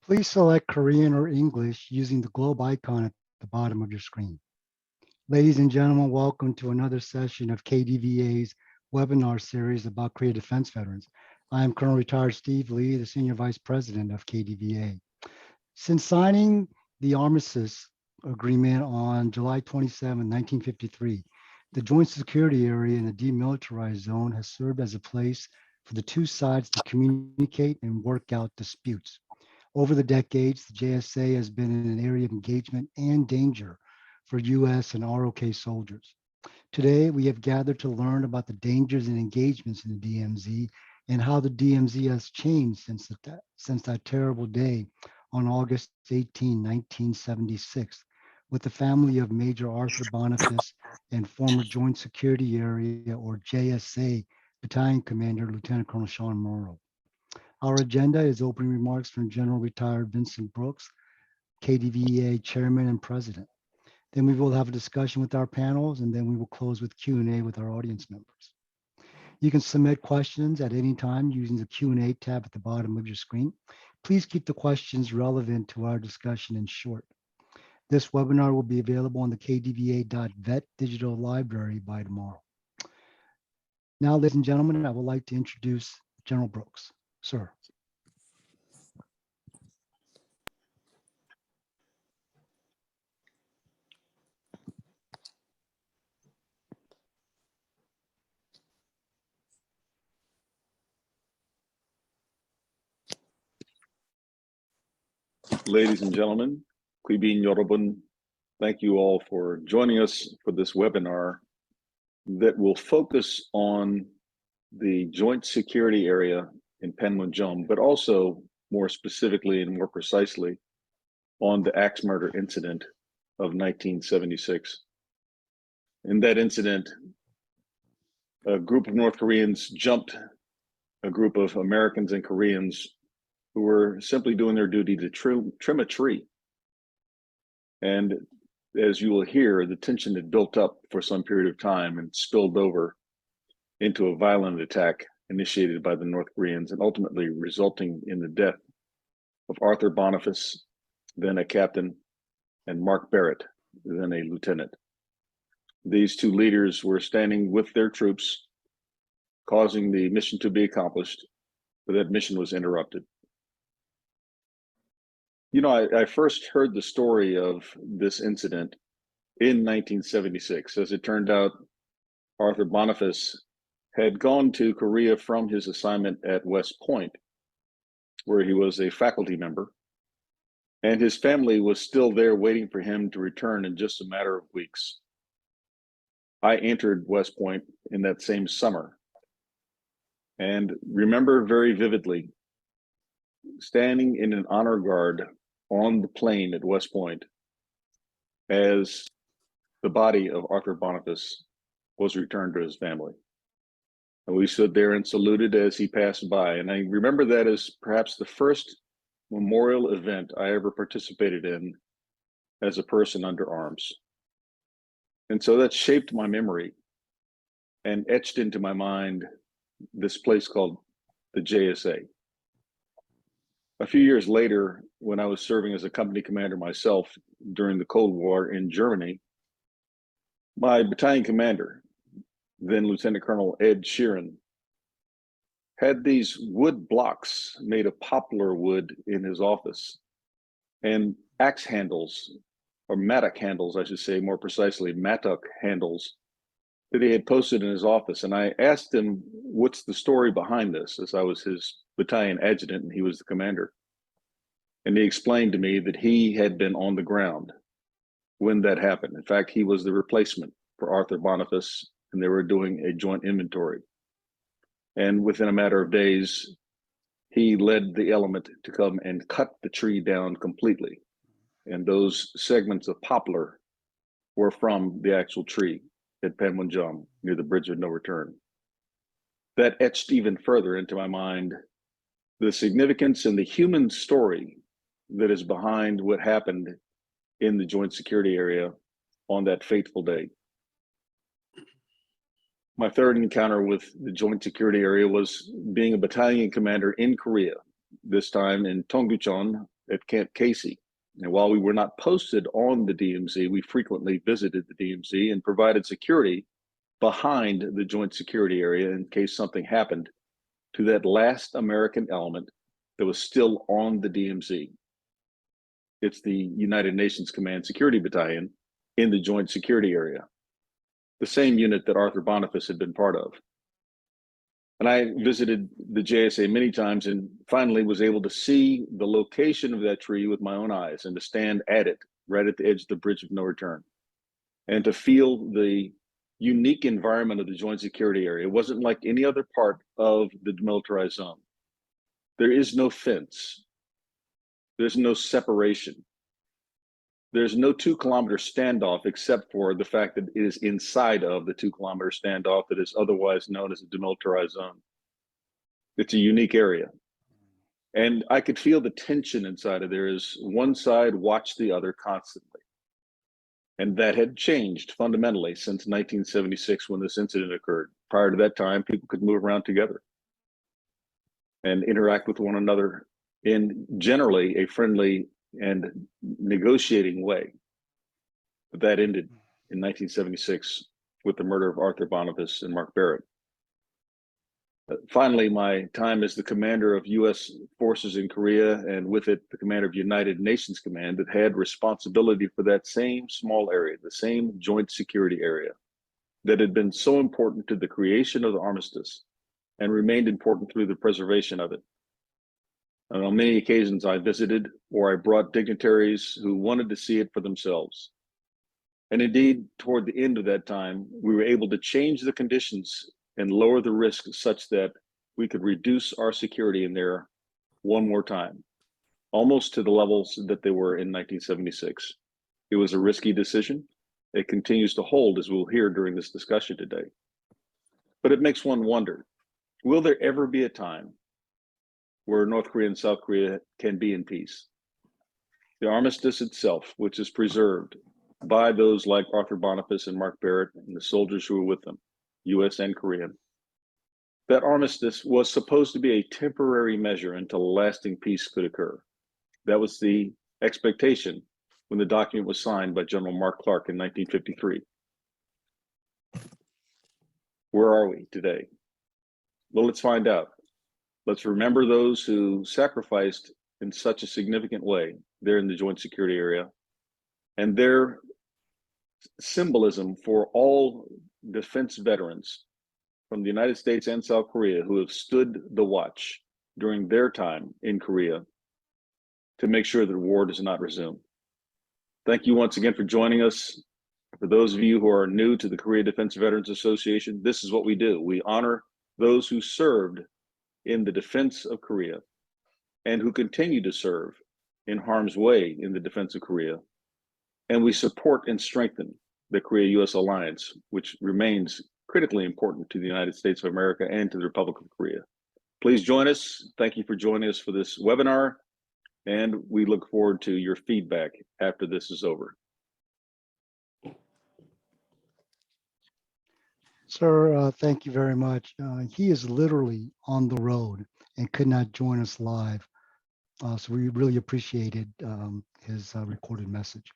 Please select Korean or English using the globe icon at the bottom of your screen. Ladies and gentlemen, welcome to another session of KDVA's webinar series about Korea defense veterans. I am Colonel Retired Steve Lee, the Senior Vice President of KDVA. Since signing the Armistice Agreement on July 27, 1953, the Joint Security Area in the Demilitarized Zone has served as a place for the two sides to communicate and work out disputes. Over the decades, the JSA has been in an area of engagement and danger for U.S. and ROK soldiers. Today, we have gathered to learn about the dangers and engagements in the DMZ and how the DMZ has changed since that terrible day on August 18, 1976, with the family of Major Arthur Bonifas and former Joint Security Area, or JSA, Battalion Commander, Lieutenant Colonel Sean Morrow. Our agenda is opening remarks from General Retired Vincent Brooks, KDVA Chairman and President. Then we will have a discussion with our panels, and then we will close with Q&A with our audience members. You can submit questions at any time using the Q&A tab at the bottom of your screen. Please keep the questions relevant to our discussion and short. This webinar will be available on the kdva.vet digital library by tomorrow. Now, ladies and gentlemen, I would like to introduce General Brooks. Sir. Ladies and gentlemen, Kwibin Yorobun, thank you all for joining us for this webinar that will focus on the Joint Security Area in Panmunjom, but also more specifically and more precisely on the axe murder incident of 1976. In that incident, a group of North Koreans jumped a group of Americans and Koreans who were simply doing their duty to trim a tree. And as you will hear, the tension had built up for some period of time and spilled over into a violent attack initiated by the North Koreans and ultimately resulting in the death of Arthur Bonifas, then a captain, and Mark Barrett, then a lieutenant. These two leaders were standing with their troops, causing the mission to be accomplished, but that mission was interrupted. You know, I first heard the story of this incident in 1976. As it turned out, Arthur Bonifas had gone to Korea from his assignment at West Point, where he was a faculty member, and his family was still there waiting for him to return in just a matter of weeks. I entered West Point in that same summer and remember very vividly standing in an honor guard on the plane at West Point as the body of Arthur Bonifas was returned to his family. And we stood there and saluted as he passed by. And I remember that as perhaps the first memorial event I ever participated in as a person under arms. And so that shaped my memory and etched into my mind this place called the JSA. A few years later, when I was serving as a company commander myself during the Cold War in Germany, my battalion commander, then Lieutenant Colonel Ed Sheeran, had these wood blocks made of poplar wood in his office and axe handles, or mattock handles, I should say more precisely, mattock handles that he had posted in his office. And I asked him, what's the story behind this, as I was his battalion adjutant and he was the commander. And he explained to me that he had been on the ground when that happened. In fact, he was the replacement for Arthur Bonifas, and they were doing a joint inventory. And within a matter of days, he led the element to come and cut the tree down completely. And those segments of poplar were from the actual tree at Panmunjom, near the Bridge of No Return. That etched even further into my mind the significance and the human story that is behind what happened in the Joint Security Area on that fateful day. My third encounter with the Joint Security Area was being a battalion commander in Korea, this time in Tonggucheon at Camp Casey. And while we were not posted on the DMZ, we frequently visited the DMZ and provided security behind the joint security area in case something happened to that last American element that was still on the DMZ. It's the United Nations Command Security Battalion in the joint security area, the same unit that Arthur Bonifas had been part of. And I visited the JSA many times and finally was able to see the location of that tree with my own eyes and to stand at it, right at the edge of the bridge of no return, and to feel the unique environment of the joint security area. It wasn't like any other part of the demilitarized zone. There is no fence. There's no separation. There's no 2-kilometer standoff except for the fact that it is inside of the 2-kilometer standoff that is otherwise known as a demilitarized zone. It's a unique area. And I could feel the tension inside of there as one side watched the other constantly. And that had changed fundamentally since 1976 when this incident occurred. Prior to that time, people could move around together and interact with one another in generally a friendly and negotiating way. But that ended in 1976 with the murder of Arthur Bonifas and Mark Barrett. Finally, my time as the commander of U.S. forces in Korea, and with it, the commander of United Nations Command, that had responsibility for that same small area, the same joint security area that had been so important to the creation of the armistice and remained important through the preservation of it. And on many occasions, I visited or I brought dignitaries who wanted to see it for themselves. And indeed, toward the end of that time, we were able to change the conditions and lower the risk such that we could reduce our security in there one more time, almost to the levels that they were in 1976. It was a risky decision. It continues to hold, as we'll hear during this discussion today. But it makes one wonder, will there ever be a time where North Korea and South Korea can be in peace? The armistice itself, which is preserved by those like Arthur Bonifas and Mark Barrett and the soldiers who were with them, US and Korean, that armistice was supposed to be a temporary measure until lasting peace could occur. That was the expectation when the document was signed by General Mark Clark in 1953. Where are we today? Well, let's find out. Let's remember those who sacrificed in such a significant way there in the joint security area, and their symbolism for all defense veterans from the United States and South Korea who have stood the watch during their time in Korea to make sure that war does not resume. Thank you once again for joining us. For those of you who are new to the Korea Defense Veterans Association, this is what we do. We honor those who served in the defense of Korea and who continue to serve in harm's way in the defense of Korea. And we support and strengthen the Korea-US alliance, which remains critically important to the United States of America and to the Republic of Korea. Please join us. Thank you for joining us for this webinar, and we look forward to your feedback after this is over. Sir, thank you very much. He is literally on the road and could not join us live. So we really appreciated his recorded message.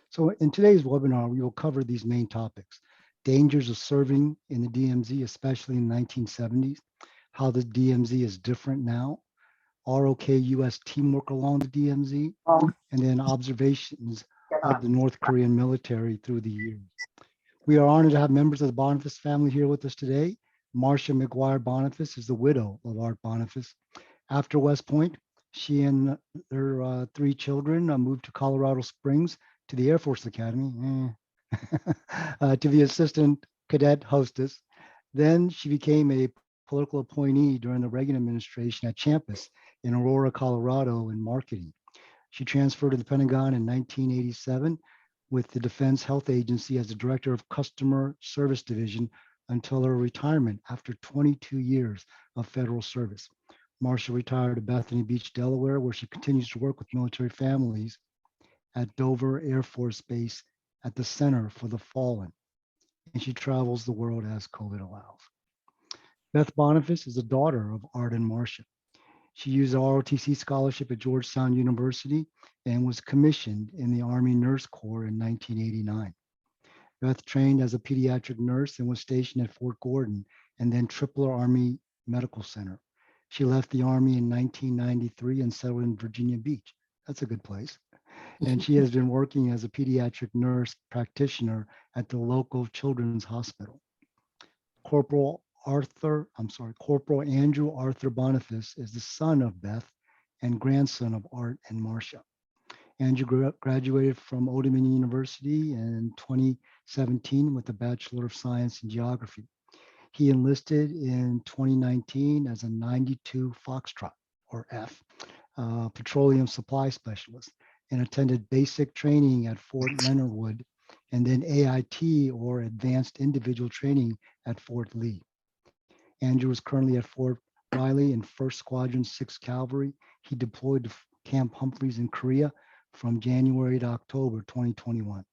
So in today's webinar, we will cover these main topics: dangers of serving in the DMZ, especially in the 1970s, how the DMZ is different now, ROK US teamwork along the DMZ, and then observations of the North Korean military through the years. We are honored to have members of the Bonifas family here with us today. Marcia McGuire Bonifas is the widow of Art Bonifas. After West Point, she and their 3 children moved to Colorado Springs to the Air Force Academy, to be assistant cadet hostess. Then she became a political appointee during the Reagan administration at Champus in Aurora, Colorado in marketing. She transferred to the Pentagon in 1987 with the Defense Health Agency as the Director of Customer Service Division until her retirement after 22 years of federal service. Marcia retired at Bethany Beach, Delaware, where she continues to work with military families at Dover Air Force Base at the Center for the Fallen, and she travels the world as COVID allows. Beth Bonifas is the daughter of Art and Marcia. She used the ROTC scholarship at Georgetown University and was commissioned in the Army Nurse Corps in 1989. Beth trained as a pediatric nurse and was stationed at Fort Gordon and then Tripler Army Medical Center. She left the Army in 1993 and settled in Virginia Beach. That's a good place. And she has been working as a pediatric nurse practitioner at the local children's hospital. Corporal Andrew Arthur Bonifas is the son of Beth and grandson of Art and Marcia. Andrew graduated from Old Dominion University in 2017 with a Bachelor of Science in Geography. He enlisted in 2019 as a 92 Foxtrot, or F, petroleum supply specialist, and attended basic training at Fort Leonard Wood, and then AIT, or Advanced Individual Training, at Fort Lee. Andrew is currently at Fort Riley in 1st Squadron, 6th Cavalry. He deployed to Camp Humphreys in Korea from January to October 2021.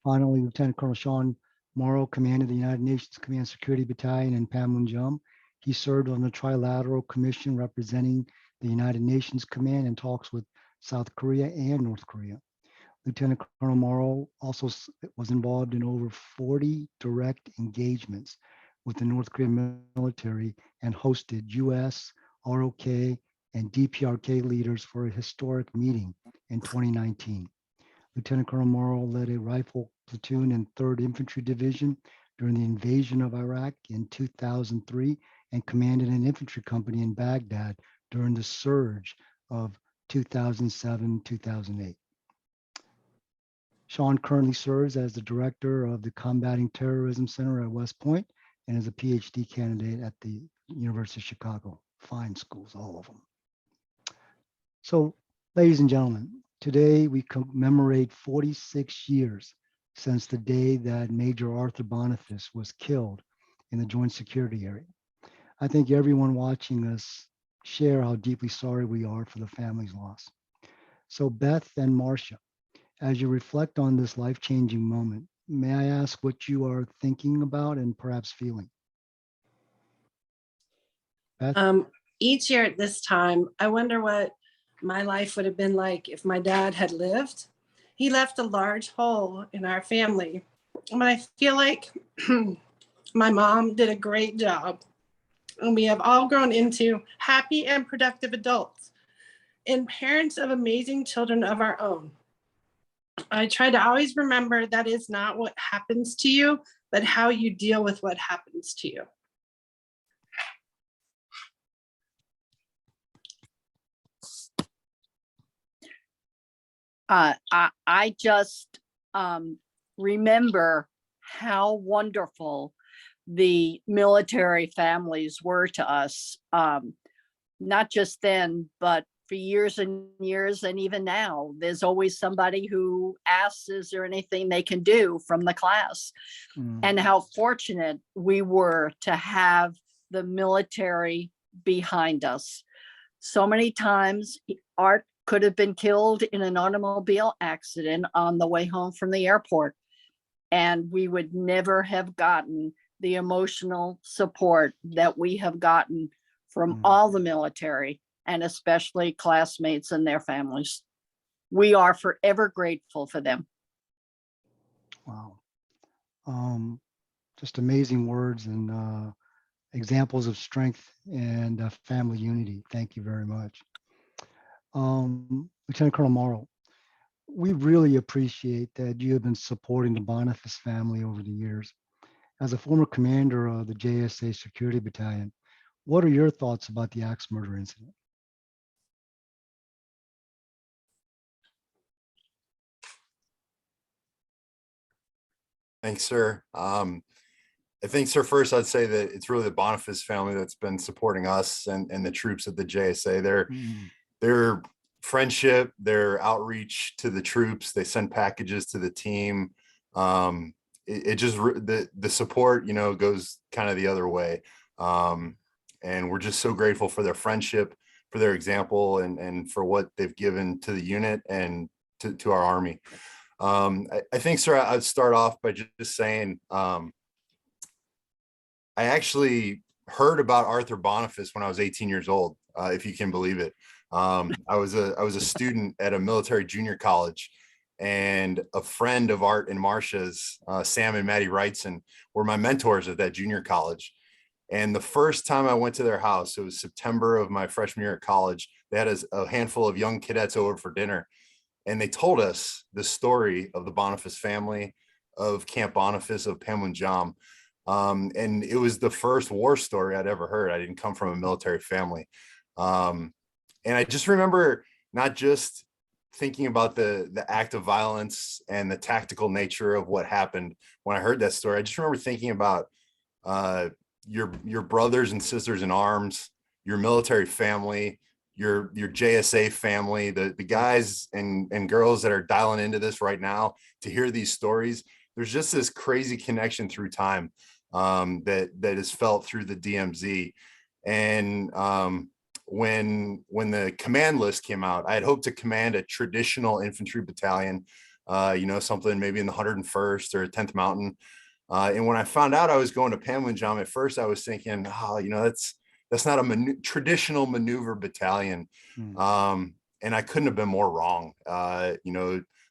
Finally, Lieutenant Colonel Sean Morrow commanded the United Nations Command Security Battalion in Panmunjom. He served on the Trilateral Commission representing the United Nations Command in talks with South Korea and North Korea. Lieutenant Colonel Morrow also was involved in over 40 direct engagements with the North Korean military and hosted US, ROK, and DPRK leaders for a historic meeting in 2019. Lieutenant Colonel Morrow led a rifle platoon in 3rd Infantry Division during the invasion of Iraq in 2003 and commanded an infantry company in Baghdad during the surge of 2007-2008. Sean currently serves as the director of the Combating Terrorism Center at West Point and is a PhD candidate at the University of Chicago. Fine schools, all of them. So, ladies and gentlemen, today we commemorate 46 years since the day that Major Arthur Bonifas was killed in the Joint Security Area. I think everyone watching us share how deeply sorry we are for the family's loss. So Beth and Marcia, as you reflect on this life-changing moment, may I ask what you are thinking about and perhaps feeling? Beth? Each year at this time, I wonder what my life would have been like if my dad had lived. He left a large hole in our family, but I feel like my mom did a great job, and we have all grown into happy and productive adults and parents of amazing children of our own. I try to always remember that is not what happens to you, but how you deal with what happens to you. I just remember how wonderful the military families were to us, not just then, but for years and years, and even now. There's always somebody who asks, is there anything they can do from the class? And how fortunate we were to have the military behind us. So many times, Art could have been killed in an automobile accident on the way home from the airport, and we would never have gotten the emotional support that we have gotten from all the military, and especially classmates and their families. We are forever grateful for them. Wow. Just amazing words and examples of strength and family unity. Thank you very much. Lieutenant Colonel Morrow, we really appreciate that you have been supporting the Bonifas family over the years. As a former commander of the JSA Security Battalion, what are your thoughts about the axe murder incident? Thanks, sir. I think, sir, first I'd say that it's really the Bonifas family that's been supporting us and the troops at the JSA. Their friendship, their outreach to the troops, they send packages to the team. It just, the support, goes kind of the other way. And we're just so grateful for their friendship, for their example, and for what they've given to the unit and to our Army. I think, sir, I'd start off by just saying, I actually heard about Arthur Bonifas when I was 18 years old, if you can believe it. I was a student at a military junior college, and a friend of Art and Marcia's, Sam and Maddie Wrightson, were my mentors at that junior college. And the first time I went to their house, it was September of my freshman year at college. They had a handful of young cadets over for dinner, and they told us the story of the Bonifas family, of Camp Bonifas, of Panmunjom. And it was the first war story I'd ever heard. I didn't come from a military family. And I just remember not just thinking about the act of violence and the tactical nature of what happened when I heard that story. I just remember thinking about your brothers and sisters in arms, your military family, your JSA family, the guys and girls that are dialing into this right now to hear these stories. There's just this crazy connection through time that is felt through the DMZ. And when the command list came out, I had hoped to command a traditional infantry battalion, something maybe in the 101st or 10th Mountain. And when I found out I was going to Panmunjom, at first I was thinking, that's not a traditional maneuver battalion. And I couldn't have been more wrong.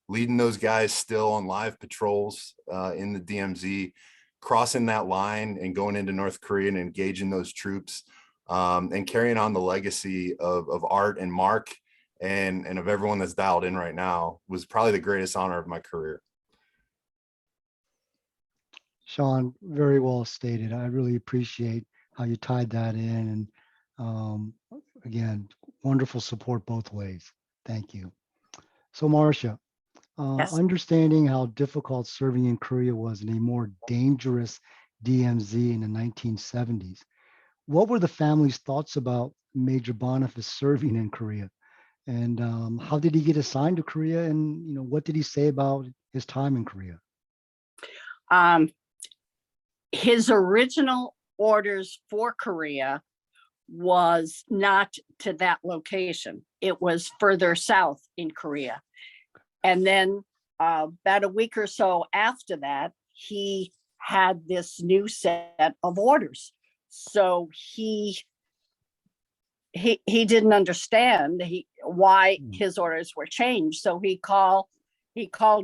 Leading those guys still on live patrols in the DMZ, crossing that line and going into North Korea and engaging those troops, and carrying on the legacy of Art and Mark and of everyone that's dialed in right now was probably the greatest honor of my career. Sean, very well stated. I really appreciate how you tied that in. And again, wonderful support both ways. Thank you. So Marcia, Yes. understanding how difficult serving in Korea was in a more dangerous DMZ in the 1970s, what were the family's thoughts about Major Bonifas serving in Korea? And how did he get assigned to Korea? And what did he say about his time in Korea? His original orders for Korea was not to that location. It was further south in Korea. And then about a week or so after that, he had this new set of orders. So he didn't understand why his orders were changed. So he called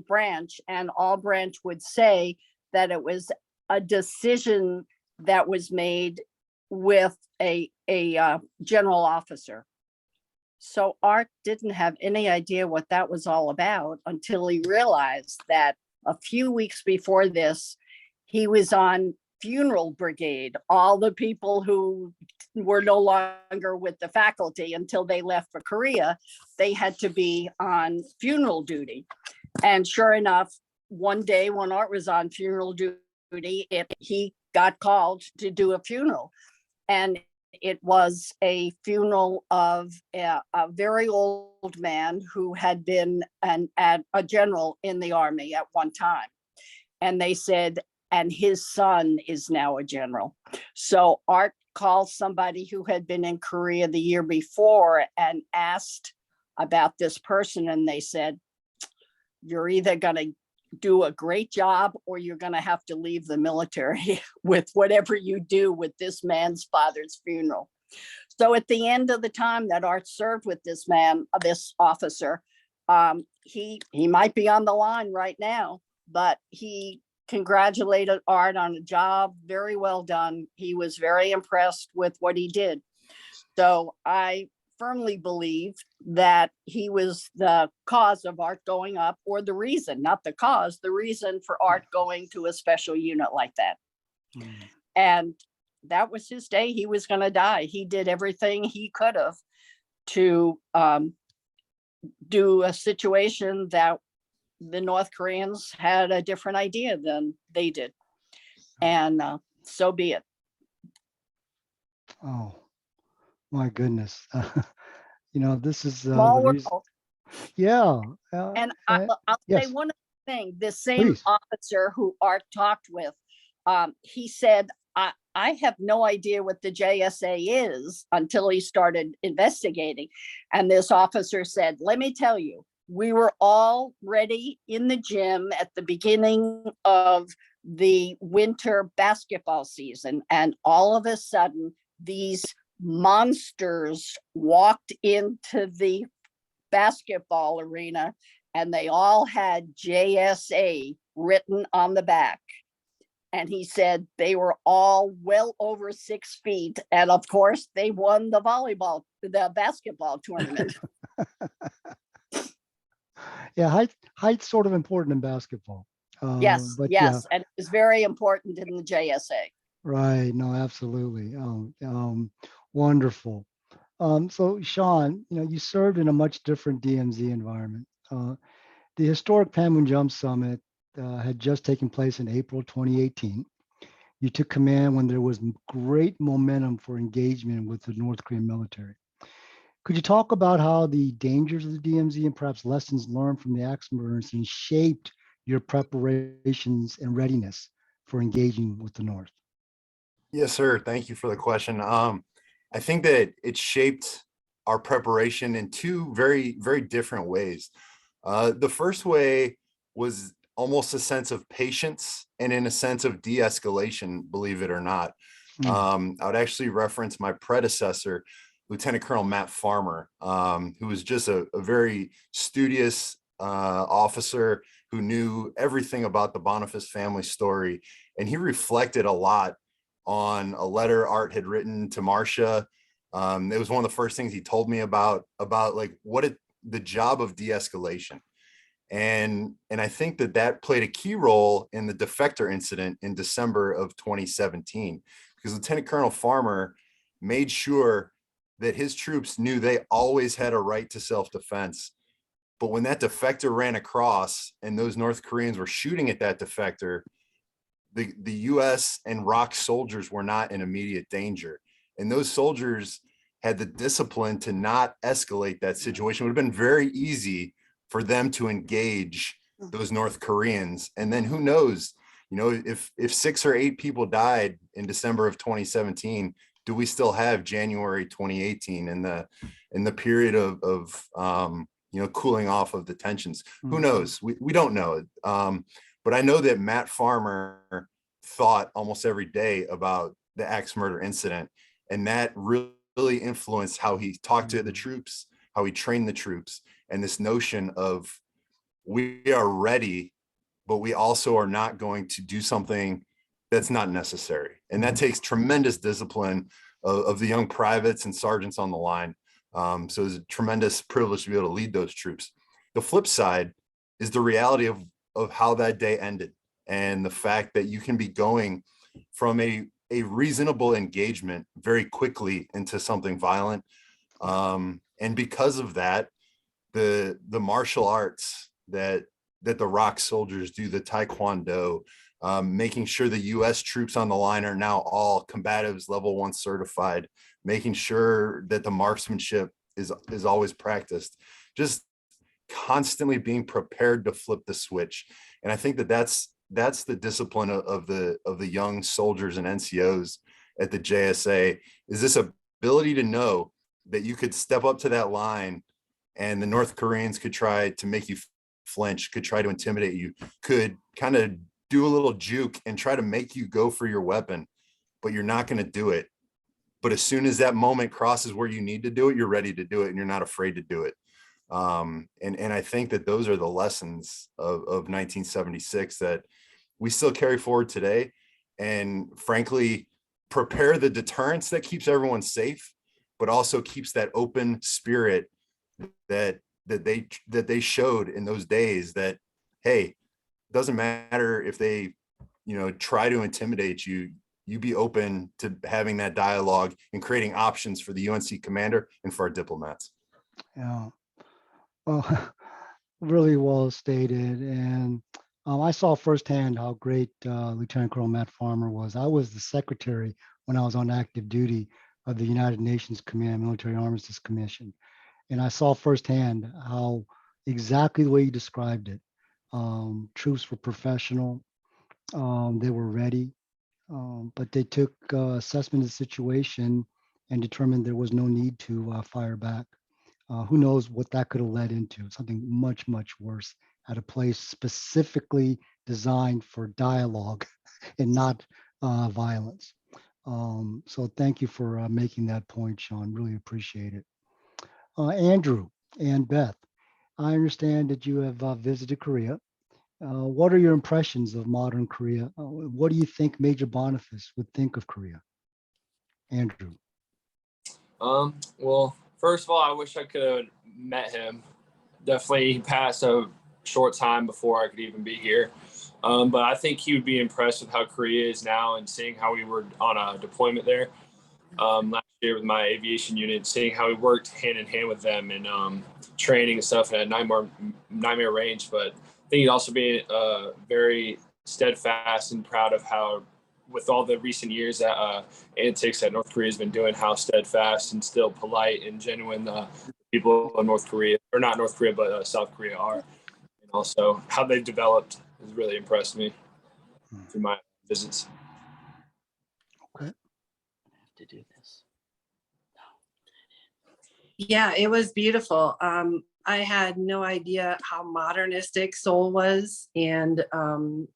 Branch, and all Branch would say that it was a decision that was made with a general officer. So Art didn't have any idea what that was all about until he realized that a few weeks before this, he was on funeral brigade. All the people who were no longer with the faculty until they left for Korea, they had to be on funeral duty. And sure enough, one day when Art was on funeral duty, he got called to do a funeral. And it was a funeral of a very old man who had been a general in the army at one time. And they said, and his son is now a general. So Art called somebody who had been in Korea the year before and asked about this person. And they said, you're either going to do a great job or you're going to have to leave the military with whatever you do with this man's father's funeral. So at the end of the time that Art served with this man, this officer, he might be on the line right now, but he congratulated Art on a job very well done. He was very impressed with what he did. So I firmly believe that he was the cause of Art going up, or the reason, not the cause, the reason for Art going to a special unit like that. And that was his day. He was going to die. He did everything he could have to do a situation that the North Koreans had a different idea than they did. And so be it. Oh, my goodness. This is Small the reason. world. Yeah. And I'll yes. say one other thing. The same Please. officer who Art talked with, he said, I have no idea what the JSA is until he started investigating. And this officer said, let me tell you, we were all ready in the gym at the beginning of the winter basketball season. And all of a sudden, these monsters walked into the basketball arena and they all had JSA written on the back. And he said they were all well over 6 feet. And of course, they won the basketball tournament. Yeah, height's sort of important in basketball. Yes, But yes. yeah, And it was very important in the JSA. right. No, absolutely. Wonderful. So Sean, you served in a much different DMZ environment. The historic Panmunjom Summit had just taken place in April 2018. You took command when there was great momentum for engagement with the North Korean military. Could you talk about how the dangers of the DMZ and perhaps lessons learned from the axe murders shaped your preparations and readiness for engaging with the North? Yes, sir. Thank you for the question. I think that it shaped our preparation in two very, very different ways. The first way was almost a sense of patience and in a sense of de-escalation, believe it or not. I would actually reference my predecessor, Lieutenant Colonel Matt Farmer, who was just a very studious officer who knew everything about the Bonifas family story. And he reflected a lot on a letter Art had written to Marcia. It was one of the first things he told me about like the job of de-escalation. And I think that played a key role in the defector incident in December of 2017, because Lieutenant Colonel Farmer made sure that his troops knew they always had a right to self-defense. But when that defector ran across and those North Koreans were shooting at that defector, the US and ROK soldiers were not in immediate danger. And those soldiers had the discipline to not escalate that situation. It would have been very easy for them to engage those North Koreans. And then who knows, if 6 or 8 people died in December of 2017, do we still have January 2018 in the period of cooling off of the tensions? Who knows? We don't know. But I know that Matt Farmer thought almost every day about the axe murder incident, and that really influenced how he talked to the troops, how he trained the troops, and this notion of we are ready, but we also are not going to do something that's not necessary. And that takes tremendous discipline of the young privates and sergeants on the line. So it's a tremendous privilege to be able to lead those troops. The flip side is the reality of how that day ended, and the fact that you can be going from a reasonable engagement very quickly into something violent. And because of that, the martial arts that the ROK soldiers do, the Taekwondo, making sure the US troops on the line are now all combatives level 1 certified, making sure that the marksmanship is always practiced, just constantly being prepared to flip the switch. And I think that's the discipline of the young soldiers and NCOs at the JSA, is this ability to know that you could step up to that line and the North Koreans could try to make you flinch, could try to intimidate you, could kind of do a little juke and try to make you go for your weapon, but you're not going to do it. But as soon as that moment crosses where you need to do it, you're ready to do it and you're not afraid to do it. And I think that those are the lessons of 1976 that we still carry forward today, and frankly, prepare the deterrence that keeps everyone safe, but also keeps that open spirit that they showed in those days, that, hey, doesn't matter if they, try to intimidate you, you be open to having that dialogue and creating options for the UNC commander and for our diplomats. Yeah. Well, really well stated. And I saw firsthand how great Lieutenant Colonel Matt Farmer was. I was the secretary when I was on active duty of the United Nations Command Military Armistice Commission. And I saw firsthand how exactly the way you described it. Troops were professional. They were ready, but they took assessment of the situation and determined there was no need to fire back. Who knows what that could have led into? Something much, much worse at a place specifically designed for dialogue and not violence. So thank you for making that point, Sean. Really appreciate it. Andrew and Beth, I understand that you have visited Korea. What are your impressions of modern Korea? What do you think Major Boniface would think of Korea? Andrew. Well, first of all, I wish I could have met him. Definitely he passed a short time before I could even be here. But I think he would be impressed with how Korea is now and seeing how we were on a deployment there last year with my aviation unit, seeing how we worked hand in hand with them and training and stuff at nightmare range. But I think he'd also be very steadfast and proud of how, with all the recent years that antics that North Korea has been doing, how steadfast and still polite and genuine people of North Korea, or not North Korea, but South Korea are. And also how they've developed has really impressed me through my visits. Okay. To do this. Yeah, it was beautiful. I had no idea how modernistic Seoul was, and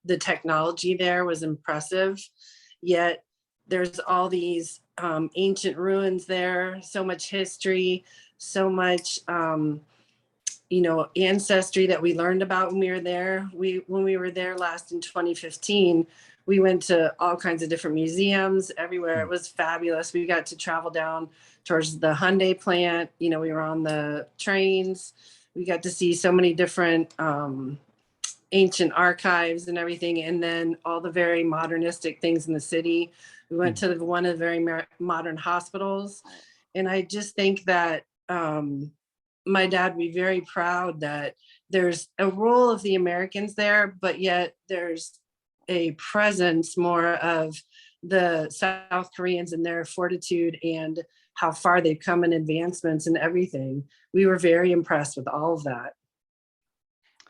the technology there was impressive. Yet there's all these ancient ruins there, so much history, so much ancestry that we learned about when we were there. When we were there last in 2015, we went to all kinds of different museums everywhere. It was fabulous. We got to travel down towards the Hyundai plant. We were on the trains. We got to see so many different ancient archives and everything. And then all the very modernistic things in the city. We went to one of the very modern hospitals. And I just think that my dad would be very proud that there's a role of the Americans there, but yet there's a presence more of the South Koreans and their fortitude and how far they've come in advancements and everything. We were very impressed with all of that.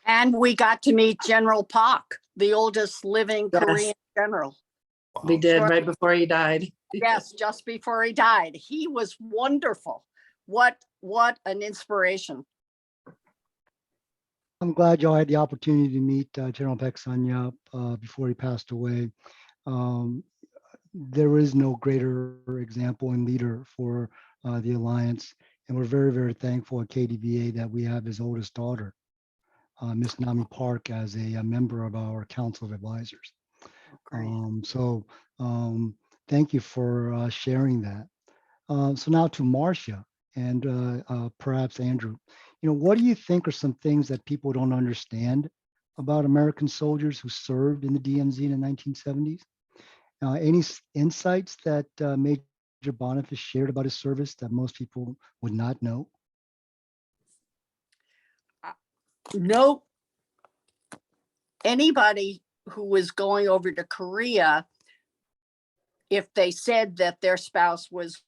And we got to meet General Park, the oldest living Yes. Korean general. We did Sure. right before he died. Yes, just before he died. He was wonderful. What an inspiration. I'm glad y'all had the opportunity to meet General Baek Sun-yup before he passed away. There is no greater example and leader for the Alliance. And we're very, very thankful at KDVA that we have his oldest daughter, Miss Nami Park, as a member of our Council of Advisors. Thank you for sharing that. So now to Marcia and perhaps Andrew. What do you think are some things that people don't understand about American soldiers who served in the DMZ in the 1970s? Any insights that Major Bonifas shared about his service that most people would not know? No. Anybody who was going over to Korea, if they said that their spouse was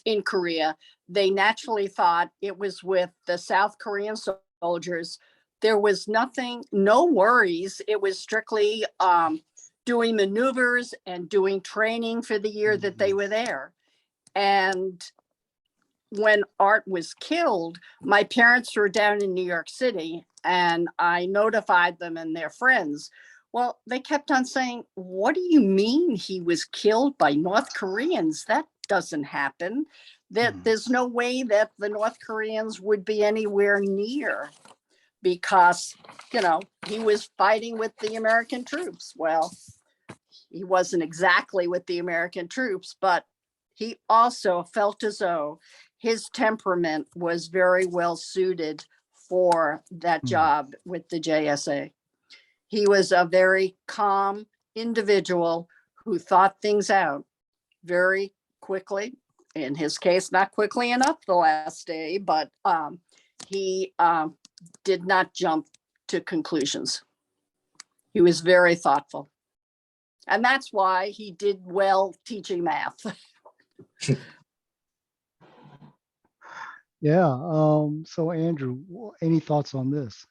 in Korea, they naturally thought it was with the South Korean soldiers. There was no worries. It was strictly doing maneuvers and doing training for the year that they were there. And when Art was killed, my parents were down in New York City and I notified them and their friends. Well, they kept on saying, what do you mean he was killed by North Koreans? That doesn't happen. There's no way that the North Koreans would be anywhere near, because, he was fighting with the American troops. Well, he wasn't exactly with the American troops, but he also felt as though his temperament was very well suited for that job with the JSA. He was a very calm individual who thought things out very quickly. In his case, not quickly enough the last day, but he did not jump to conclusions. He was very thoughtful. And that's why he did well teaching math. Yeah. So Andrew, any thoughts on this?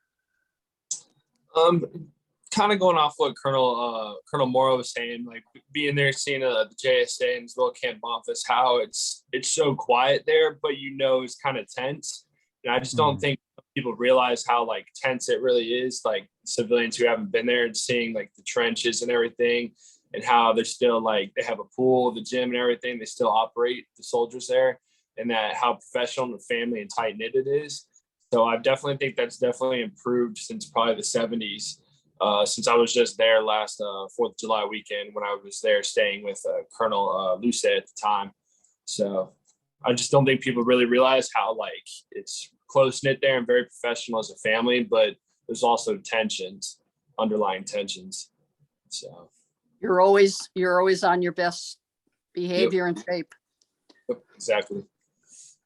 Kind of going off what Colonel Morrow was saying, like being there, seeing the JSA and as well Camp Bonifas, how it's so quiet there, but it's kind of tense. And I just don't think people realize how like tense it really is. Like civilians who haven't been there and seeing like the trenches and everything, and how they're still like, they have a pool, the gym and everything. They still operate the soldiers there, and that how professional and family and tight knit it is. So I definitely think that's definitely improved since probably the 70s. Since I was just there last 4th of July weekend when I was there staying with Colonel Luce at the time. So I just don't think people really realize how like it's close knit there and very professional as a family, but there's also tensions, underlying tensions. So You're always on your best behavior and shape. exactly.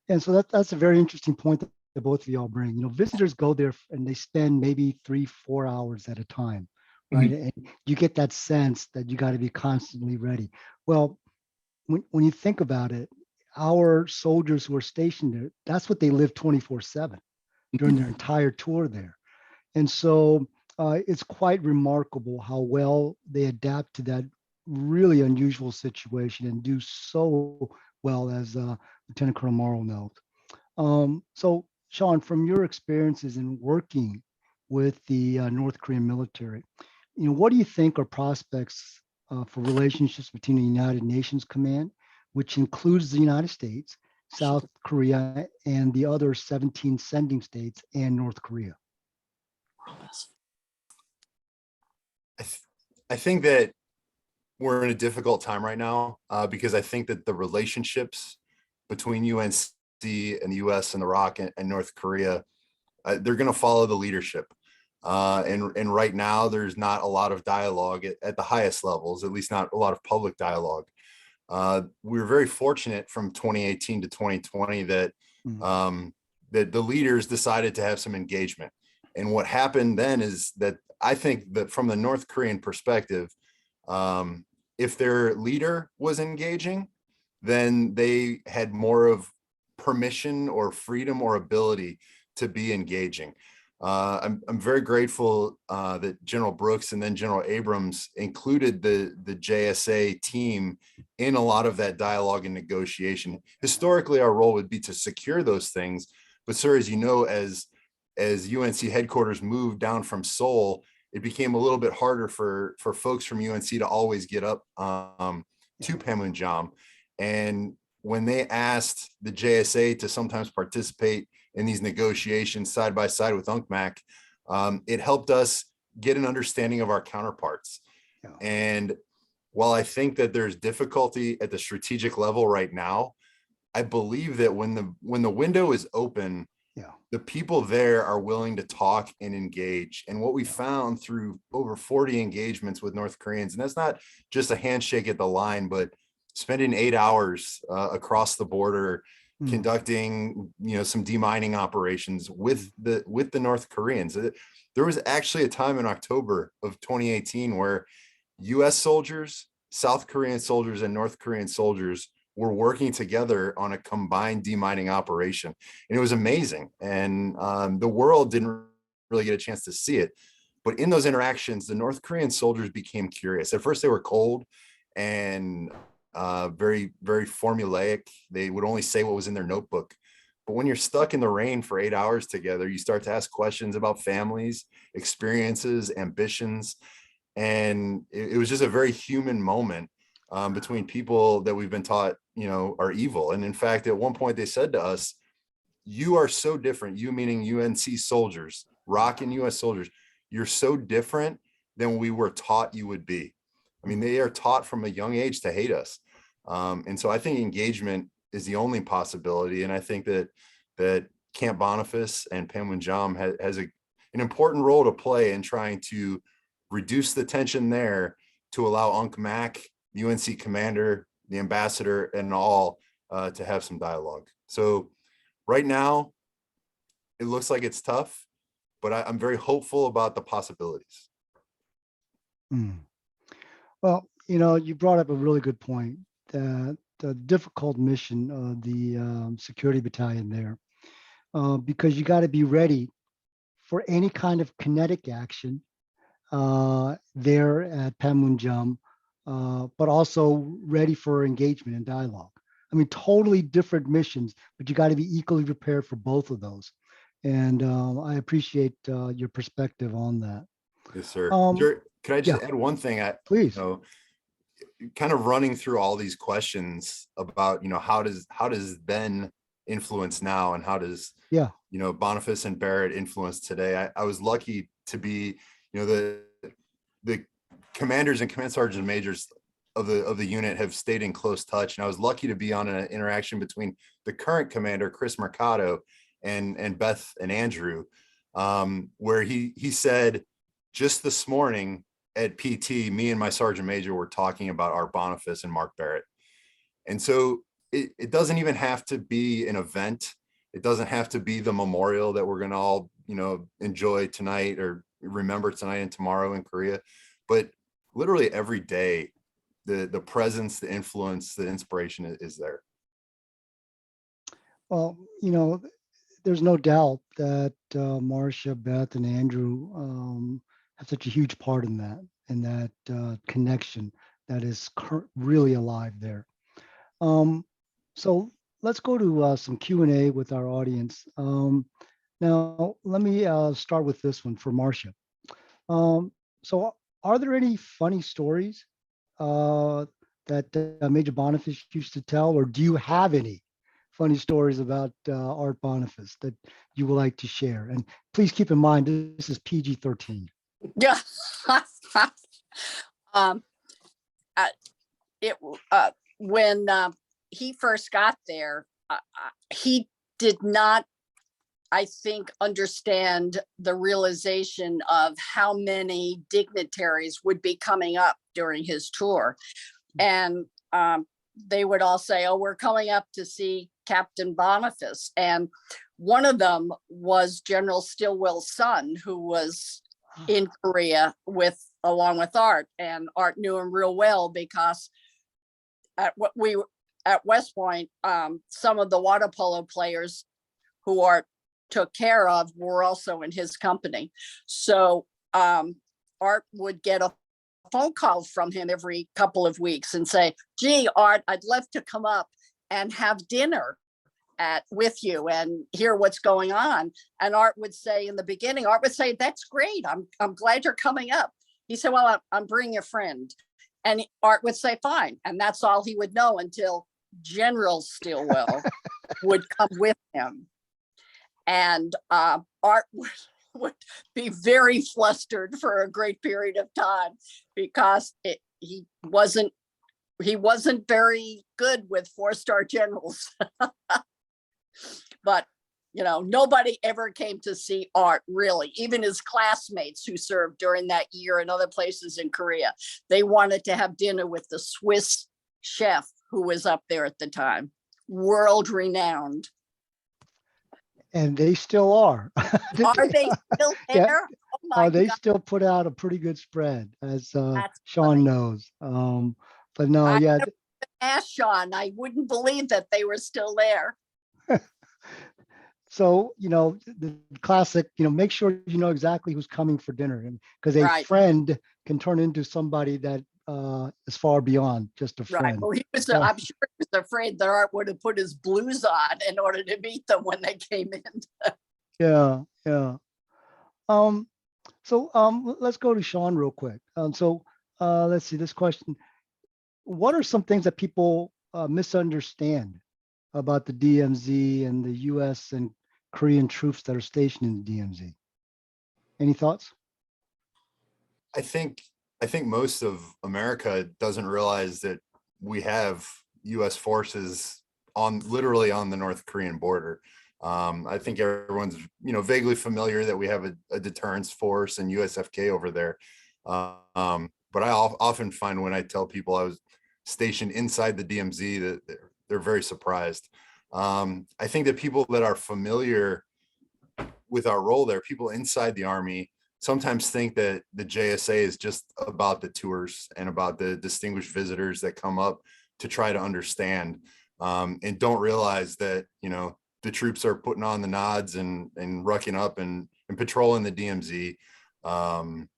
And so that's a very interesting point that both of y'all bring. You know, visitors go there and they spend maybe 3-4 hours at a time, right? And you get that sense that you got to be constantly ready. Well, when you think about it, our soldiers who are stationed there, that's what they live 24/7 during their entire tour there. And so it's quite remarkable how well they adapt to that really unusual situation and do so well, as Lieutenant Colonel Morrow knows. So Sean, from your experiences in working with the North Korean military, you know, what do you think are prospects for relationships between the United Nations Command, which includes the United States, South Korea, and the other 17 sending states, and North Korea? I think that we're in a difficult time right now because I think that the relationships between UNC and the US and the ROK and North Korea, they're going to follow the leadership. And right now, there's not a lot of dialogue at the highest levels, at least not a lot of public dialogue. We were very fortunate from 2018 to 2020 that that the leaders decided to have some engagement. And what happened then is that I think that from the North Korean perspective, if their leader was engaging, then they had more of permission or freedom or ability to be engaging. I'm very grateful that General Brooks and then General Abrams included the JSA team in a lot of that dialogue and negotiation. Historically, our role would be to secure those things, but sir, as you know, as UNC headquarters moved down from Seoul, it became a little bit harder for folks from UNC to always get up to Panmunjom. And when they asked the JSA to sometimes participate in these negotiations side by side with UNCMAC, it helped us get an understanding of our counterparts. Yeah. And while I think that there's difficulty at the strategic level right now, I believe that when the window is open, the people there are willing to talk and engage. And what we found through over 40 engagements with North Koreans, and that's not just a handshake at the line, but spending 8 hours across the border, conducting, some demining operations with the North Koreans. There was actually a time in October of 2018 where US soldiers, South Korean soldiers, and North Korean soldiers were working together on a combined demining operation. And it was amazing. And the world didn't really get a chance to see it. But in those interactions, the North Korean soldiers became curious. At first, they were cold and very, very formulaic. They would only say what was in their notebook. But when you're stuck in the rain for 8 hours together, you start to ask questions about families, experiences, ambitions. And it was just a very human moment between people that we've been taught, are evil. And in fact, at one point they said to us, "You are so different," you meaning UNC soldiers, ROK and US soldiers, "you're so different than we were taught you would be." I mean, they are taught from a young age to hate us. And so I think engagement is the only possibility. And I think that Camp Bonifas and Panmunjom has an important role to play in trying to reduce the tension there to allow UNCMAC, the UNC commander, the ambassador, and all to have some dialogue. So right now, it looks like it's tough, but I'm very hopeful about the possibilities. Well, you brought up a really good point, that the difficult mission of the security battalion there, because you got to be ready for any kind of kinetic action there at Panmunjom, but also ready for engagement and dialogue. I mean, totally different missions, but you got to be equally prepared for both of those. And I appreciate your perspective on that. Yes, sir. Um, Could I just yeah. add one thing? Please. Kind of running through all these questions about, how does then influence now, and how does, Yeah. Bonifas and Barrett influence today? I was lucky to be, the commanders and command sergeant majors of the unit have stayed in close touch. And I was lucky to be on an interaction between the current commander, Chris Mercado, and Beth and Andrew, where he said just this morning at PT, me and my sergeant major were talking about Art Bonifas and Mark Barrett. And so it doesn't even have to be an event. It doesn't have to be the memorial that we're going to all, enjoy tonight or remember tonight and tomorrow in Korea. But literally every day, the presence, the influence, the inspiration is there. Well, there's no doubt that Marcia, Beth, and Andrew have such a huge part in that connection that is really alive there. So let's go to some Q&A with our audience. Now, let me start with this one for Marcia. So are there any funny stories that Major Bonifas used to tell, or do you have any funny stories about Art Bonifas that you would like to share? And please keep in mind, this is PG-13. Yeah. When he first got there, he did not, I think, understand the realization of how many dignitaries would be coming up during his tour. And they would all say, oh, we're coming up to see Captain Bonifas. And one of them was General Stilwell's son, who was in Korea along with Art. And Art knew him real well because at West Point, some of the water polo players who Art took care of were also in his company. So Art would get a phone call from him every couple of weeks and say, gee, Art, I'd love to come up and have dinner with you and hear what's going on. And Art would say in the beginning, that's great. I'm glad you're coming up. He said, well, I'm bringing a friend. And Art would say, fine. And that's all he would know until General Stilwell would come with him. And Art would be very flustered for a great period of time because he wasn't very good with four-star generals. But nobody ever came to see Art, really. Even his classmates who served during that year in other places in Korea, they wanted to have dinner with the Swiss chef who was up there at the time, world renowned. And they still are. Are they still there? Yeah. Oh my they God. still put out a pretty good spread, as Sean funny. knows. But no, yeah. Ask Sean, I wouldn't believe that they were still there. So, the classic, make sure you know exactly who's coming for dinner, because a Right. friend can turn into somebody that is far beyond just a friend. Right. Well, I'm sure he was afraid that Art would have put his blues on in order to meet them when they came in. Yeah. So let's go to Sean real quick. Let's see this question. What are some things that people misunderstand about the DMZ and the US and Korean troops that are stationed in the DMZ? Any thoughts? I think most of America doesn't realize that we have US forces literally on the North Korean border. I think everyone's, vaguely familiar that we have a deterrence force and USFK over there. But I often find when I tell people I was stationed inside the DMZ that they're very surprised. I think that people that are familiar with our role there, people inside the Army, sometimes think that the JSA is just about the tours and about the distinguished visitors that come up to try to understand, and don't realize that, the troops are putting on the nods and rucking up and patrolling the DMZ, and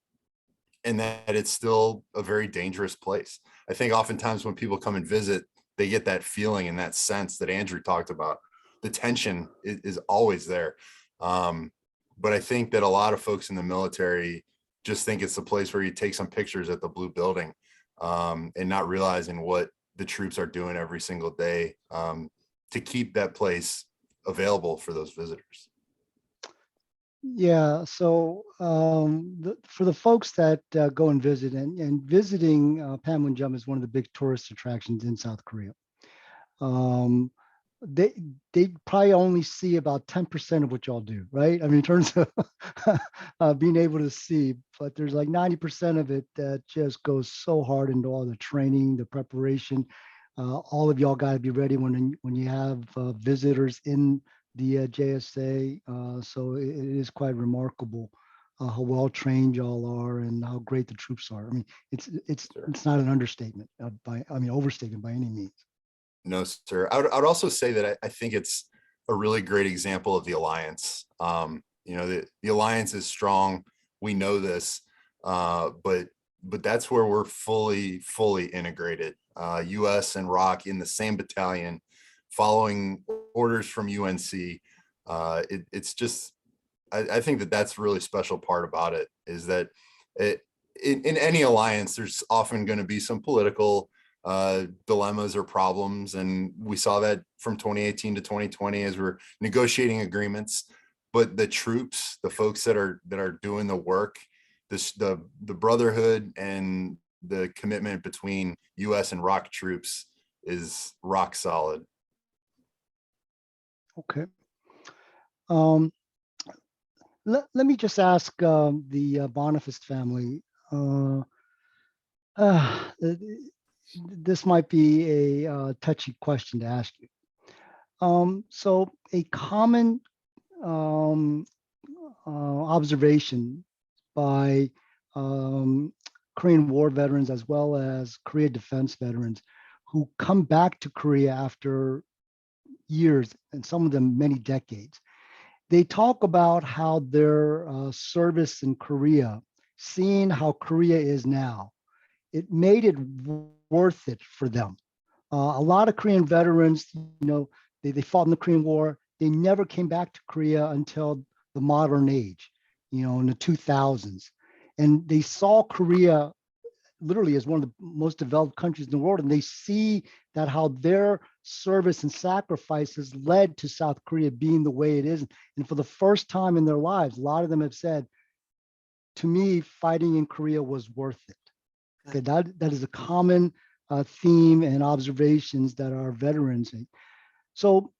that it's still a very dangerous place. I think oftentimes when people come and visit, they get that feeling and that sense that Andrew talked about. The tension is always there. But I think that a lot of folks in the military just think it's the place where you take some pictures at the blue building, and not realizing what the troops are doing every single day to keep that place available for those visitors. Yeah, so for the folks that go and visit, and visiting Panmunjom is one of the big tourist attractions in South Korea. Um, they probably only see about 10% of what y'all do, right? I mean, in terms of being able to see, but there's like 90% of it that just goes so hard into all the training, the preparation. All of y'all got to be ready when you have visitors in the JSA. So it is quite remarkable how well trained y'all are and how great the troops are. I mean, it's not an understatement overstatement by any means. No, sir. I would also say that I think it's a really great example of the alliance. The alliance is strong. We know this, but that's where we're fully integrated. U.S. and ROK in the same battalion, following orders from UNC. It's just, I think that's a really special part about it, is that in any alliance, there's often going to be some political dilemmas or problems, and we saw that from 2018 to 2020 as we're negotiating agreements. But the troops, the folks that are doing the work, the brotherhood and the commitment between U.S. and ROK troops is rock solid. Okay. Let me just ask the Bonifas family. This might be a touchy question to ask you. So a common observation by Korean War veterans as well as Korea defense veterans who come back to Korea after years, and some of them many decades, they talk about how their service in Korea, seeing how Korea is now, it made it worth it for them. A lot of Korean veterans, they fought in the Korean War. They never came back to Korea until the modern age, in the 2000s. And they saw Korea literally as one of the most developed countries in the world. And they see that how their service and sacrifices led to South Korea being the way it is. And for the first time in their lives, a lot of them have said, to me, fighting in Korea was worth it. Okay, that is a common theme and observations that our veterans make. So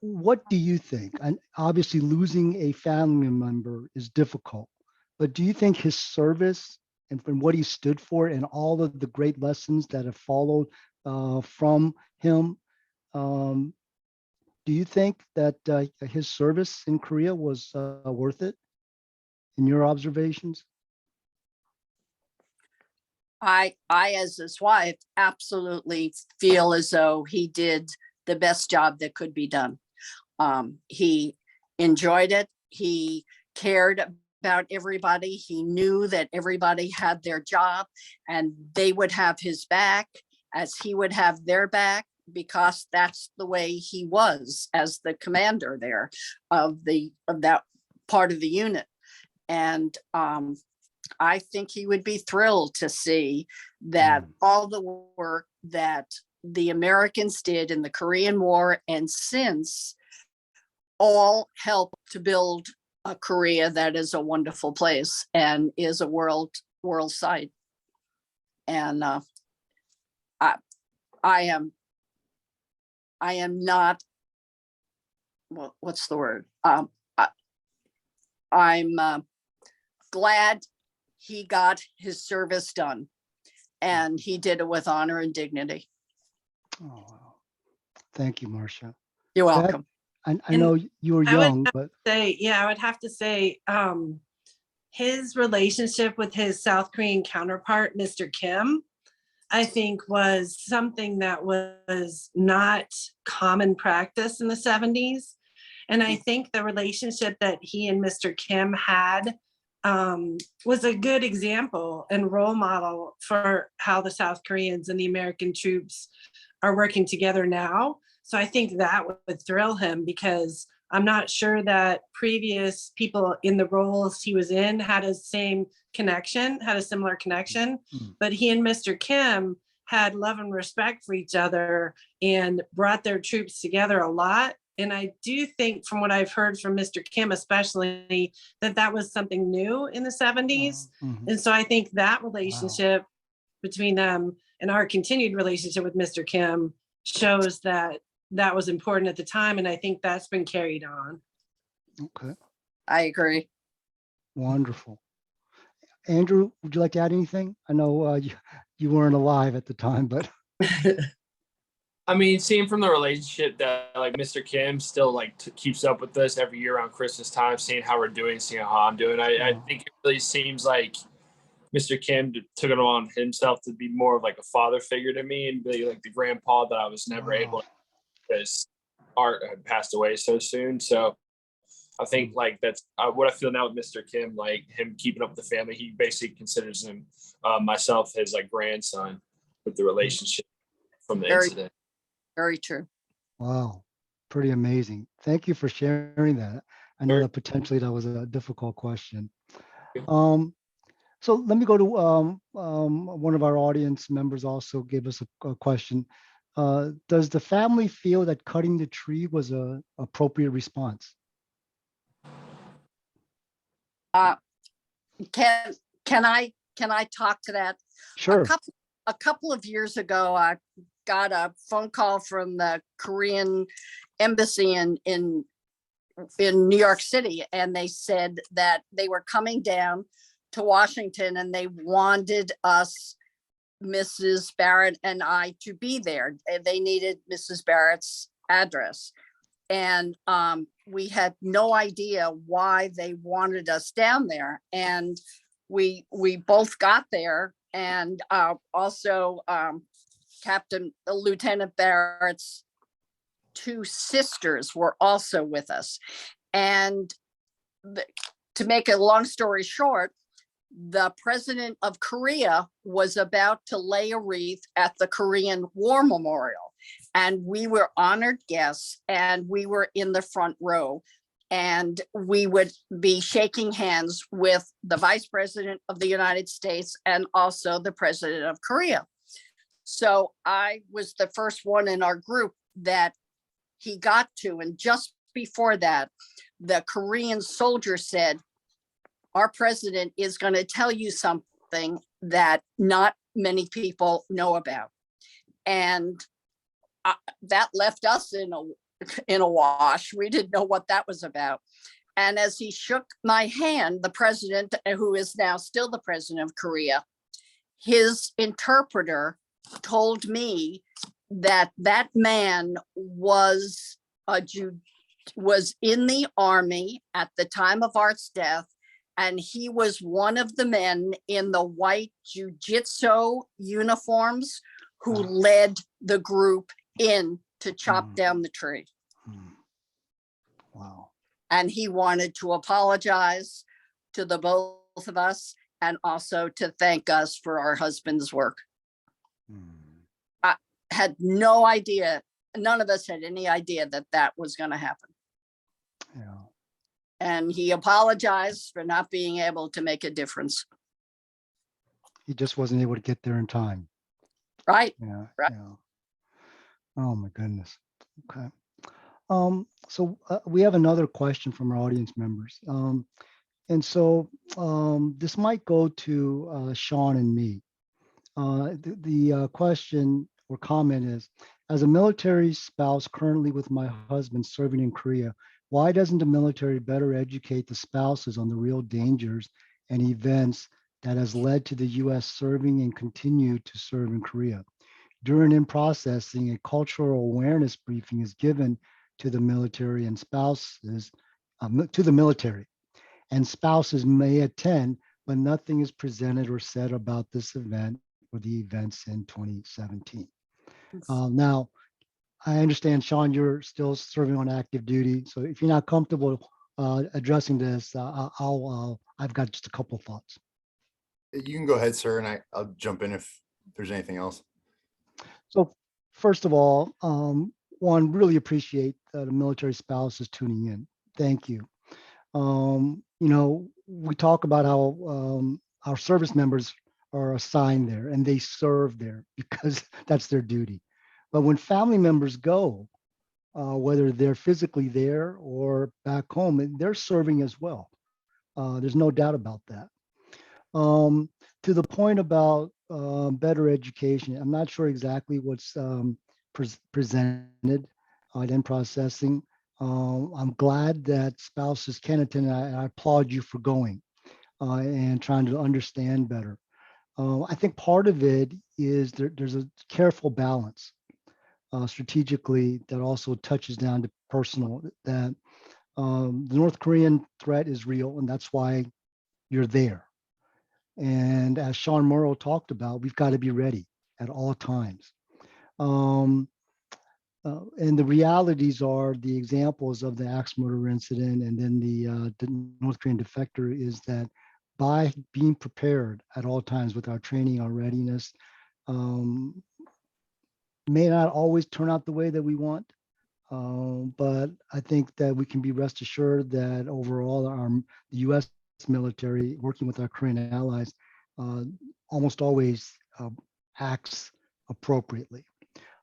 what do you think? And obviously losing a family member is difficult, but do you think his service and from what he stood for and all of the great lessons that have followed from him, do you think that his service in Korea was worth it in your observations? I, as his wife, absolutely feel as though he did the best job that could be done. He enjoyed it. He cared about everybody. He knew that everybody had their job and they would have his back as he would have their back, because that's the way he was as the commander there of that part of the unit. And I think he would be thrilled to see that all the work that the Americans did in the Korean War and since all helped to build a Korea that is a wonderful place and is a world sight. And I am not, what's the word? I'm glad he got his service done, and he did it with honor and dignity. Oh, wow. Thank you, Marcia. You're welcome. I know you were young, but I would have to say his relationship with his South Korean counterpart, Mr. Kim, I think was something that was not common practice in the 70s. And I think the relationship that he and Mr. Kim had was a good example and role model for how the South Koreans and the American troops are working together now. So I think that would thrill him, because I'm not sure that previous people in the roles he was in had a similar connection, but he and Mr. Kim had love and respect for each other and brought their troops together a lot. And I do think, from what I've heard from Mr. Kim especially, that was something new in the 70s. And so I think that relationship between them and our continued relationship with Mr. Kim shows that was important at the time. And I think that's been carried on. Okay. I agree. Wonderful. Andrew, would you like to add anything? I know you weren't alive at the time, but. I mean, seeing from the relationship that like Mr. Kim still like keeps up with us every year around Christmas time, seeing how we're doing, seeing how I'm doing, I think it really seems like Mr. Kim took it on himself to be more of like a father figure to me and be like the grandpa that I was never able to, because Art had passed away so soon. So I think like that's what I feel now with Mr. Kim, like him keeping up with the family. He basically considers him, myself, his like grandson with the relationship from the incident. Very true. Wow, pretty amazing. Thank you for sharing that. I know that potentially that was a difficult question. So let me go to one of our audience members also gave us a question. Does the family feel that cutting the tree was an appropriate response? Can I talk to that? Sure. A couple of years ago, I got a phone call from the Korean embassy in New York City, and they said that they were coming down to Washington and they wanted us, Mrs. Barrett and I, to be there. They needed Mrs. Barrett's address. And we had no idea why they wanted us down there. And we both got there, and also Lieutenant Barrett's two sisters were also with us. And to make a long story short, the president of Korea was about to lay a wreath at the Korean War Memorial. And we were honored guests, and we were in the front row, and we would be shaking hands with the Vice President of the United States and also the President of Korea. So I was the first one in our group that he got to. And just before that, the Korean soldier said, "Our president is going to tell you something that not many people know about." And that left us in a wash. We didn't know what that was about. And as he shook my hand, the president, who is now still the president of Korea, his interpreter told me that that man was in the army at the time of Art's death, and he was one of the men in the white jiu-jitsu uniforms who led the group in to chop down the tree. Wow. And he wanted to apologize to the both of us and also to thank us for our husband's work. I had no idea. None of us had any idea that that was going to happen. Yeah. And he apologized for not being able to make a difference. He just wasn't able to get there in time. Right. Yeah. Right. Yeah. Oh my goodness. Okay. So we have another question from our audience members. And so this might go to Sean and me. The question or comment is, as a military spouse currently with my husband serving in Korea, why doesn't the military better educate the spouses on the real dangers and events that has led to the U.S. serving and continue to serve in Korea? During in processing, a cultural awareness briefing is given to the military and spouses, and spouses may attend, but nothing is presented or said about this event or the events in 2017. Now, I understand, Sean, you're still serving on active duty. So if you're not comfortable addressing this, I've got just a couple of thoughts. You can go ahead, sir, and I'll jump in if there's anything else. So first of all, one, really appreciate the military spouses tuning in. Thank you. We talk about how our service members are assigned there and they serve there because that's their duty. But when family members go, whether they're physically there or back home, they're serving as well. There's no doubt about that. To the point about better education, I'm not sure exactly what's presented in processing. I'm glad that spouses can attend. I applaud you for going and trying to understand better. I think part of it is there's a careful balance strategically that also touches down to personal, that the North Korean threat is real, and that's why you're there. And as Sean Morrow talked about, we've got to be ready at all times. And the realities are the examples of the axe murder incident and then the North Korean defector is that by being prepared at all times with our training, our readiness, may not always turn out the way that we want. But I think that we can be rest assured that overall the U.S. military, working with our Korean allies, almost always acts appropriately.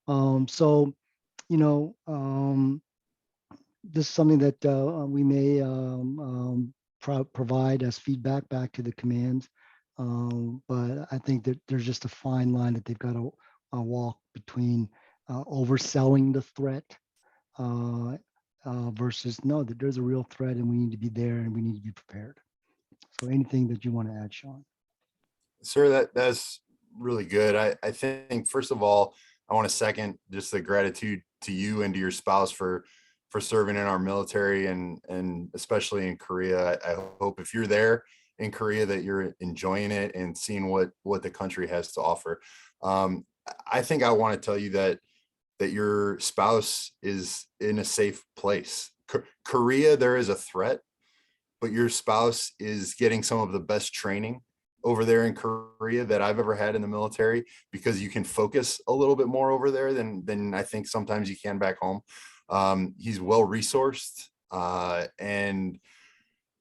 So, this is something that we may provide as feedback back to the commands. But I think that there's just a fine line that they've got to walk between overselling the threat versus no, that there's a real threat and we need to be there and we need to be prepared. So anything that you want to add, Sean? Sir, that's really good. I think, first of all, I want to second just the gratitude to you and to your spouse for serving in our military and especially in Korea. I hope if you're there in Korea that you're enjoying it and seeing what the country has to offer. I think I want to tell you that your spouse is in a safe place. Korea, there is a threat, but your spouse is getting some of the best training over there in Korea that I've ever had in the military, because you can focus a little bit more over there than I think sometimes you can back home. He's well resourced, and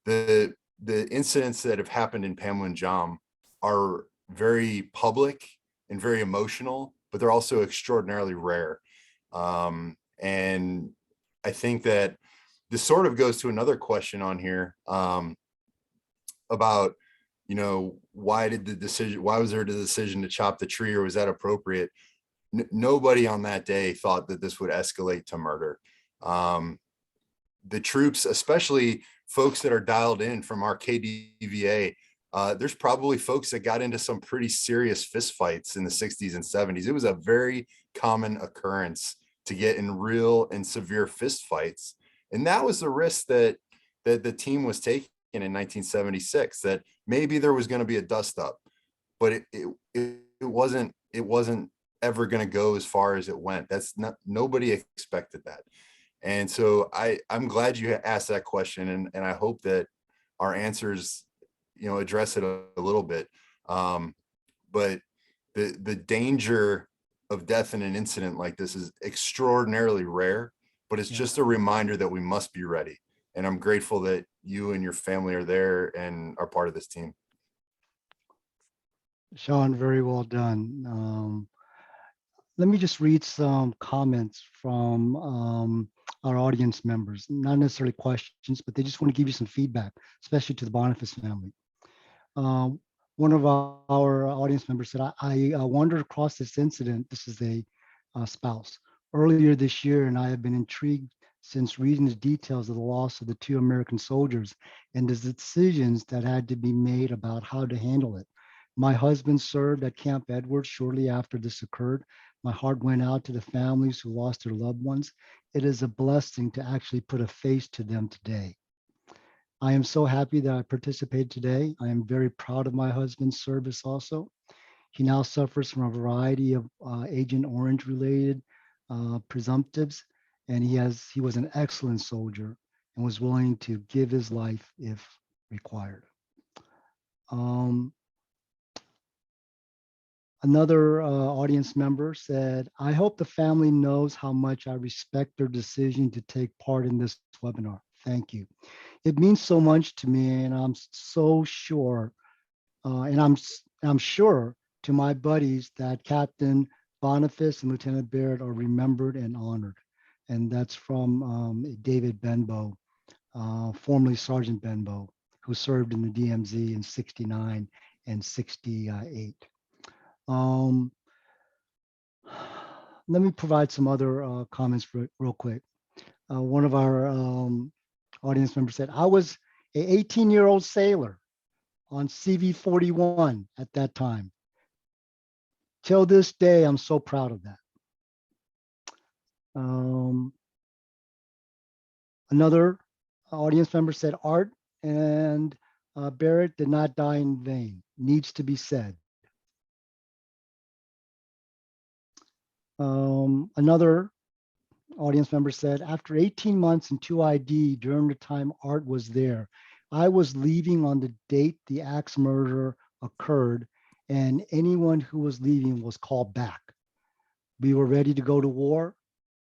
the incidents that have happened in Panmunjom are very public and very emotional, but they're also extraordinarily rare. And I think that this sort of goes to another question on here about, why was there the decision to chop the tree, or was that appropriate? Nobody on that day thought that this would escalate to murder. The troops, especially folks that are dialed in from our KDVA, there's probably folks that got into some pretty serious fistfights in the 60s and 70s. It was a very common occurrence to get in real and severe fistfights. And that was the risk that the team was taking in 1976, that maybe there was going to be a dust up, but it wasn't ever going to go as far as it went. Nobody expected that. And so I'm glad you asked that question, and I hope that our answers, address it a little bit. But the danger of death in an incident like this is extraordinarily rare, but it's just a reminder that we must be ready. And I'm grateful that you and your family are there and are part of this team. Sean, very well done. Let me just read some comments from our audience members, not necessarily questions, but they just want to give you some feedback, especially to the Bonifas family. One of our audience members said, I wandered across this incident. This is a spouse earlier this year, and I have been intrigued since reading the details of the loss of the 2 American soldiers and the decisions that had to be made about how to handle it. My husband served at Camp Edwards shortly after this occurred. My heart went out to the families who lost their loved ones. It is a blessing to actually put a face to them today. I am so happy that I participated today. I am very proud of my husband's service also. He now suffers from a variety of Agent Orange related presumptives, and he was an excellent soldier and was willing to give his life if required. Another audience member said, I hope the family knows how much I respect their decision to take part in this webinar. Thank you. It means so much to me, and I'm so sure, I'm sure to my buddies that Captain Bonifas and Lieutenant Barrett are remembered and honored. And that's from David Benbow, formerly Sergeant Benbow, who served in the DMZ in 69 and 68. Let me provide some other comments real quick. One of our audience members said, I was an 18-year-old sailor on CV-41 at that time. Till this day, I'm so proud of that. Another audience member said, Art and Barrett did not die in vain. Needs to be said. Another audience member said, after 18 months and 2 ID during the time Art was there, I was leaving on the date the axe murder occurred, and anyone who was leaving was called back. We were ready to go to war.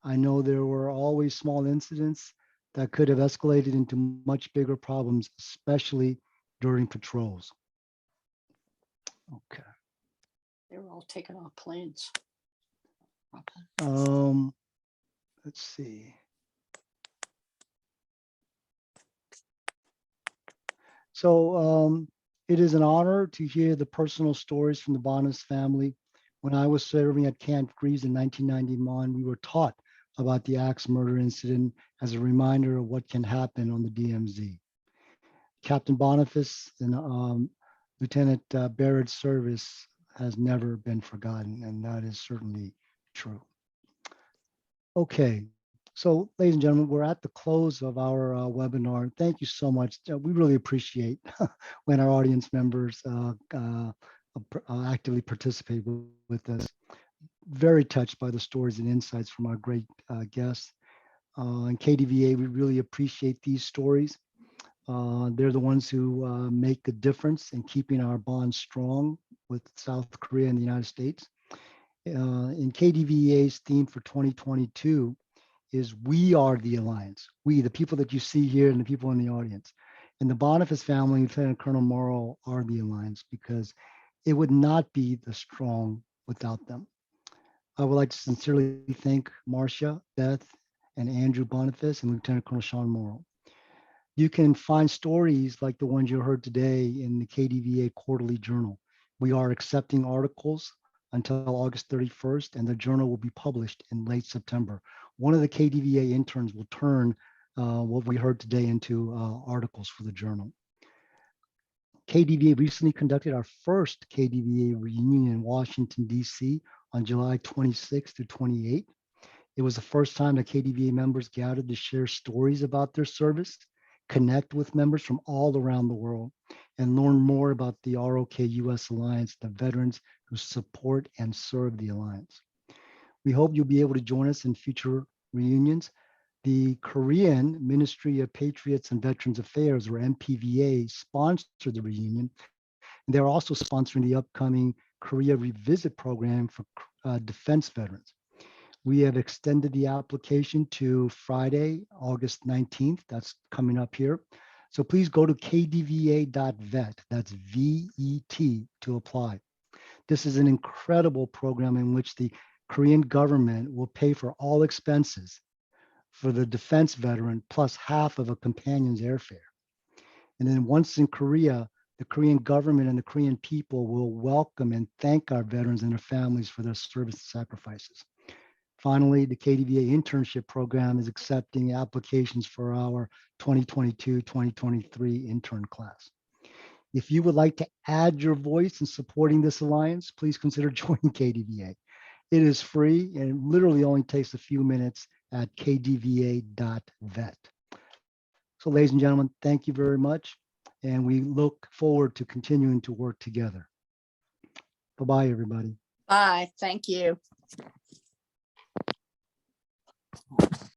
I know there were always small incidents that could have escalated into much bigger problems, especially during patrols. Okay. They were all taken off planes. Let's see. So it is an honor to hear the personal stories from the Bonifas family. When I was serving at Camp Greaves in 1991, we were taught about the axe murder incident as a reminder of what can happen on the DMZ. Captain Bonifas and Lieutenant Barrett's service has never been forgotten, and that is certainly true. Okay, so ladies and gentlemen, we're at the close of our webinar. Thank you so much. We really appreciate when our audience members actively participate with us. Very touched by the stories and insights from our great guests. And KDVA, we really appreciate these stories. They're the ones who make a difference in keeping our bonds strong with South Korea and the United States. In KDVA's theme for 2022 is We Are the Alliance. We, the people that you see here and the people in the audience. And the Bonifas family, Lieutenant Colonel Morrow, are the alliance because it would not be the strong without them. I would like to sincerely thank Marcia, Beth, and Andrew Bonifas and Lieutenant Colonel Sean Morrow. You can find stories like the ones you heard today in the KDVA Quarterly Journal. We are accepting articles until August 31st, and the journal will be published in late September. One of the KDVA interns will turn what we heard today into articles for the journal. KDVA recently conducted our first KDVA reunion in Washington, D.C. on July 26th through 28th. It was the first time that KDVA members gathered to share stories about their service, connect with members from all around the world, and learn more about the ROK US Alliance, the veterans who support and serve the Alliance. We hope you'll be able to join us in future reunions. The Korean Ministry of Patriots and Veterans Affairs, or MPVA, sponsored the reunion. And they're also sponsoring the upcoming Korea Revisit program for defense veterans. We have extended the application to Friday, August 19th. That's coming up here. So please go to kdva.vet, that's VET, to apply. This is an incredible program in which the Korean government will pay for all expenses for the defense veteran plus half of a companion's airfare. And then once in Korea, the Korean government and the Korean people will welcome and thank our veterans and their families for their service and sacrifices. Finally, the KDVA internship program is accepting applications for our 2022-2023 intern class. If you would like to add your voice in supporting this alliance, please consider joining KDVA. It is free and it literally only takes a few minutes at kdva.vet. So ladies and gentlemen, thank you very much. And we look forward to continuing to work together. Bye-bye, everybody. Bye. Thank you.